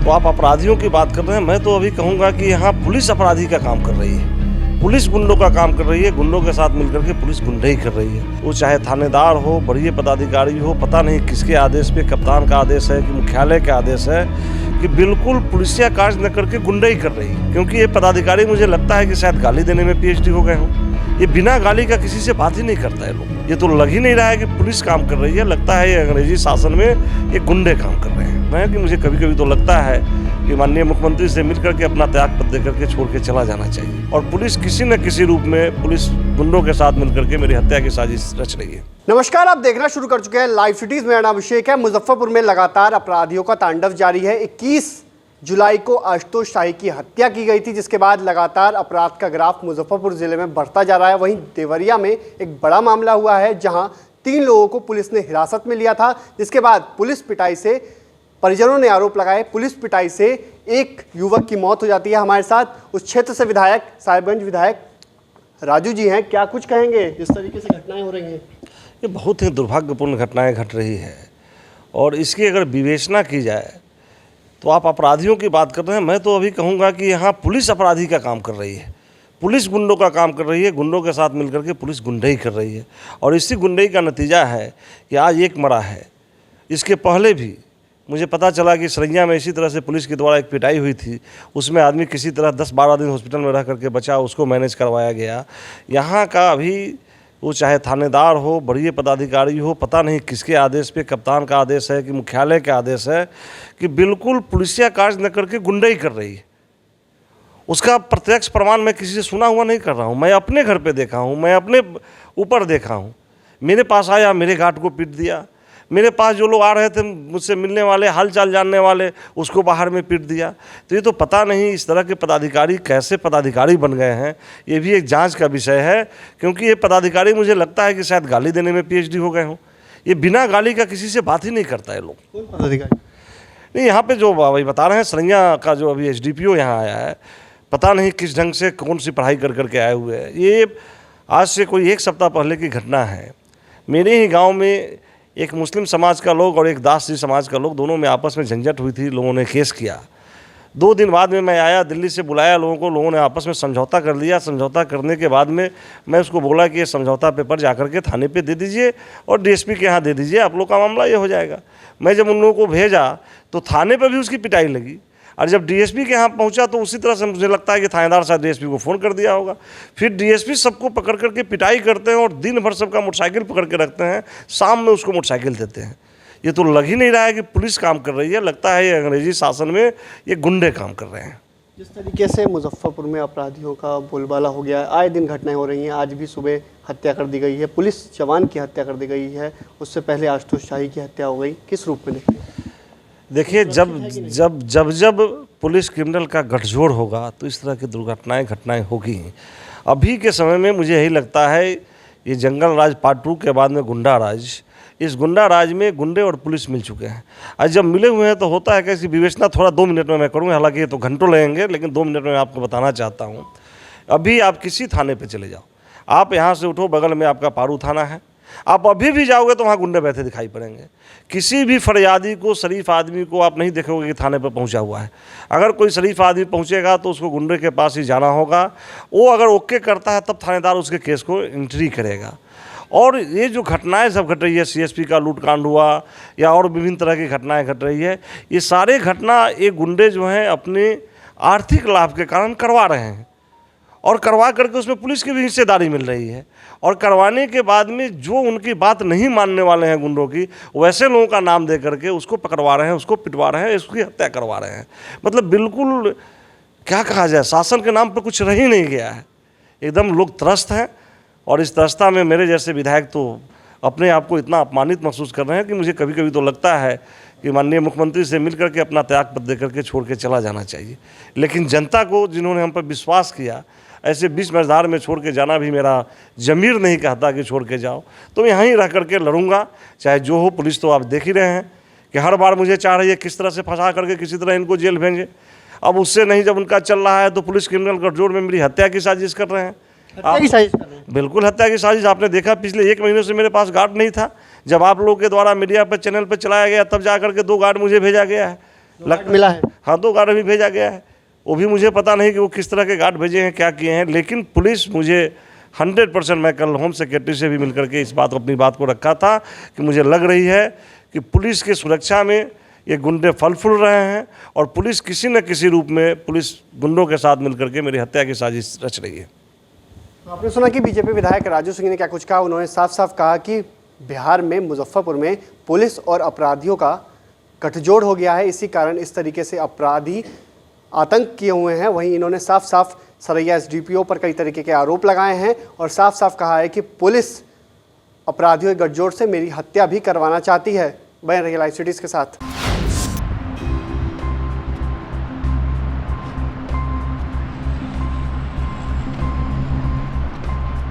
तो आप अपराधियों की बात कर रहे हैं, मैं तो अभी कहूँगा कि यहाँ पुलिस अपराधी का काम कर रही है, पुलिस गुंडों का काम कर रही है। गुंडों के साथ मिलकर के पुलिस गुंडई कर रही है। वो चाहे थानेदार हो, बड़े पदाधिकारी हो, पता नहीं किसके आदेश पे, कप्तान का आदेश है कि मुख्यालय का आदेश है कि बिल्कुल पुलिसिया कार्य न करके गुंडई कर रही है। क्योंकि ये पदाधिकारी मुझे लगता है कि शायद गाली देने में PhD हो गए हों। ये बिना गाली का किसी से बात ही नहीं करता है लोग। ये तो लग ही नहीं रहा है कि पुलिस काम कर रही है, लगता है ये अंग्रेजी शासन में ये गुंडे काम कर रहे हैं। मैं कि मुझे कभी कभी तो लगता है कि माननीय मुख्यमंत्री से मिलकर के अपना त्याग पत्र देकर के छोड़ के चला जाना चाहिए। और पुलिस किसी न किसी रूप में पुलिस गुंडों के साथ मिलकर के मेरी हत्या की साजिश रच रही है। नमस्कार, आप देखना शुरू कर चुके हैं लाइव सिटीज। मेरा नाम अभिषेक है। मुजफ्फरपुर में लगातार अपराधियों का तांडव जारी है। 21 जुलाई को आशुतोष शाही की हत्या की गई थी, जिसके बाद लगातार अपराध का ग्राफ मुजफ्फरपुर जिले में बढ़ता जा रहा है। वहीं देवरिया में एक बड़ा मामला हुआ है, जहां 3 लोगों को पुलिस ने हिरासत में लिया था, जिसके बाद पुलिस पिटाई से परिजनों ने आरोप लगाए, पुलिस पिटाई से एक युवक की मौत हो जाती है। हमारे साथ उस क्षेत्र से विधायक, साहिबगंज विधायक राजू जी हैं। क्या कुछ कहेंगे जिस तरीके से घटनाएं हो रही हैं? ये बहुत ही दुर्भाग्यपूर्ण घटनाएं घट रही है और इसकी अगर विवेचना की जाए तो आप अपराधियों की बात कर रहे हैं, मैं तो अभी कहूँगा कि यहाँ पुलिस अपराधी का काम कर रही है, पुलिस गुंडों का काम कर रही है। गुंडों के साथ मिलकर के पुलिस गुंडई कर रही है और इसी गुंडई का नतीजा है कि आज एक मरा है। इसके पहले भी मुझे पता चला कि सरैया में इसी तरह से पुलिस के द्वारा एक पिटाई हुई थी, उसमें आदमी किसी तरह 10-12 दिन हॉस्पिटल में रह करके बचा, उसको मैनेज करवाया गया। यहाँ का अभी वो चाहे थानेदार हो, बड़े पदाधिकारी हो, पता नहीं किसके आदेश पे, कप्तान का आदेश है कि मुख्यालय का आदेश है कि बिल्कुल पुलिसिया कार्य न करके गुंडई कर रही है। उसका प्रत्यक्ष प्रमाण मैं किसी से सुना हुआ नहीं कर रहा हूँ, मैं अपने घर पे देखा हूँ, मैं अपने ऊपर देखा हूँ। मेरे पास आया, मेरे गार्ड को पीट दिया। मेरे पास जो लोग आ रहे थे मुझसे मिलने वाले, हाल चाल जानने वाले, उसको बाहर में पीट दिया। तो ये तो पता नहीं इस तरह के पदाधिकारी कैसे पदाधिकारी बन गए हैं, ये भी एक जांच का विषय है। क्योंकि ये पदाधिकारी मुझे लगता है कि शायद गाली देने में PhD हो गए हों। ये बिना गाली का किसी से बात ही नहीं करता है लोग। कौन पदाधिकारी? नहीं, यहाँ पे जो भाई बता रहे हैं, सरैया का जो अभी SDPO यहाँ आया है, पता नहीं किस ढंग से कौन सी पढ़ाई कर करके आए हुए हैं। ये आज से कोई 1 सप्ताह पहले की घटना है। मेरे ही गाँव में एक मुस्लिम समाज का लोग और एक दास जी समाज का लोग, दोनों में आपस में झंझट हुई थी। लोगों ने केस किया। 2 दिन बाद में मैं आया, दिल्ली से बुलाया लोगों को, लोगों ने आपस में समझौता कर लिया। समझौता करने के बाद में मैं उसको बोला कि ये समझौता पेपर जाकर के थाने पे दे दीजिए और DSP के यहाँ दे दीजिए, आप लोग का मामला ये हो जाएगा। मैं जब उन लोगों को भेजा तो थाने पर भी उसकी पिटाई लगी और जब DSP के यहाँ पहुँचा तो उसी तरह से मुझे लगता है कि थानेदार शायद DSP को फ़ोन कर दिया होगा। फिर DSP सबको पकड़ करके पिटाई करते हैं और दिन भर सबका मोटरसाइकिल पकड़ के रखते हैं, शाम में उसको मोटरसाइकिल देते हैं। ये तो लग ही नहीं रहा है कि पुलिस काम कर रही है, लगता है ये अंग्रेजी शासन में ये गुंडे काम कर रहे हैं। जिस तरीके से मुजफ्फरपुर में अपराधियों का बोलबाला हो गया है, आए दिन घटनाएं हो रही हैं। आज भी सुबह हत्या कर दी गई है, पुलिस जवान की हत्या कर दी गई है। उससे पहले आशुतोष शाही की हत्या हो गई। किस रूप में देखते हैं? देखिए, जब पुलिस क्रिमिनल का गठजोड़ होगा तो इस तरह की घटनाएं होगी। अभी के समय में मुझे यही लगता है ये जंगल राज पार्ट 2 के बाद में गुंडा राज, इस गुंडा राज में गुंडे और पुलिस मिल चुके हैं। आज जब मिले हुए हैं तो होता है कि इसकी विवेचना थोड़ा 2 मिनट में मैं करूँगा, हालांकि ये तो घंटों लगेंगे, लेकिन 2 मिनट में आपको बताना चाहता हूँ। अभी आप किसी थाने पे चले जाओ, आप यहाँ से उठो, बगल में आपका पारू थाना है, आप अभी भी जाओगे तो वहाँ गुंडे बैठे दिखाई पड़ेंगे। किसी भी फरियादी को, शरीफ आदमी को आप नहीं देखोगे कि थाने पर पहुँचा हुआ है। अगर कोई शरीफ आदमी पहुँचेगा तो उसको गुंडे के पास ही जाना होगा। वो अगर ओके करता है तब थानेदार उसके केस को एंट्री करेगा। और ये जो घटनाएं सब घट रही है, CSP का लूटकांड हुआ या और विभिन्न तरह की घटनाएं घट रही है, ये सारे घटना ये गुंडे जो हैं अपने आर्थिक लाभ के कारण करवा रहे हैं और करवा करके उसमें पुलिस की भी हिस्सेदारी मिल रही है। और करवाने के बाद में जो उनकी बात नहीं मानने वाले हैं गुंडों की, वैसे लोगों का नाम दे करके उसको पकड़वा रहे हैं, उसको पिटवा रहे हैं, उसकी हत्या करवा रहे हैं। मतलब बिल्कुल क्या कहा जाए, शासन के नाम पर कुछ रह ही नहीं गया है। एकदम लोग त्रस्त हैं और इस त्रस्ता में मेरे जैसे विधायक तो अपने आप को इतना अपमानित महसूस कर रहे हैं कि मुझे कभी कभी तो लगता है कि माननीय मुख्यमंत्री से मिल करके अपना त्याग पत्र दे करके छोड़ के चला जाना चाहिए। लेकिन जनता को, जिन्होंने हम पर विश्वास किया, ऐसे बीच मझधार में छोड़ के जाना भी मेरा ज़मीर नहीं कहता कि छोड़ के जाओ। तो यहीं रह करके लड़ूंगा, चाहे जो हो। पुलिस तो आप देख ही रहे हैं कि हर बार मुझे चाह रही है किस तरह से फंसा करके किसी तरह इनको जेल भेजें। अब उससे नहीं, जब उनका चल रहा है तो पुलिस क्रिमिनल गठजोड़ में मेरी हत्या की साजिश कर रहे हैं। बिल्कुल हत्या की साजिश। आपने देखा पिछले 1 महीने से मेरे पास गार्ड नहीं था। जब आप लोगों के द्वारा मीडिया पर, चैनल पर चलाया गया, तब जा करके 2 गार्ड मुझे भेजा गया है। गार्ड मिला है। हाँ, 2 गार्ड भी भेजा गया है। वो भी मुझे पता नहीं कि वो किस तरह के गार्ड भेजे हैं, क्या किए हैं, लेकिन पुलिस मुझे 100%, मैं कल होम सेक्रेटरी से भी मिलकर के इस बात अपनी बात को रखा था कि मुझे लग रही है कि पुलिस की सुरक्षा में ये गुंडे फल फूल रहे हैं और पुलिस किसी न किसी रूप में पुलिस गुंडों के साथ मिलकर के मेरी हत्या की साजिश रच रही है। आपने सुना कि बीजेपी विधायक राजू सिंह ने क्या कुछ कहा। उन्होंने साफ साफ कहा कि बिहार में मुजफ्फरपुर में पुलिस और अपराधियों का गठजोड़ हो गया है, इसी कारण इस तरीके से अपराधी आतंक किए हुए हैं। वहीं इन्होंने साफ साफ सरैया एसडीपीओ पर कई तरीके के आरोप लगाए हैं और साफ साफ कहा है कि पुलिस अपराधियों के गठजोड़ से मेरी हत्या भी करवाना चाहती है। बने रहिए लाइव सिटीज़ के साथ।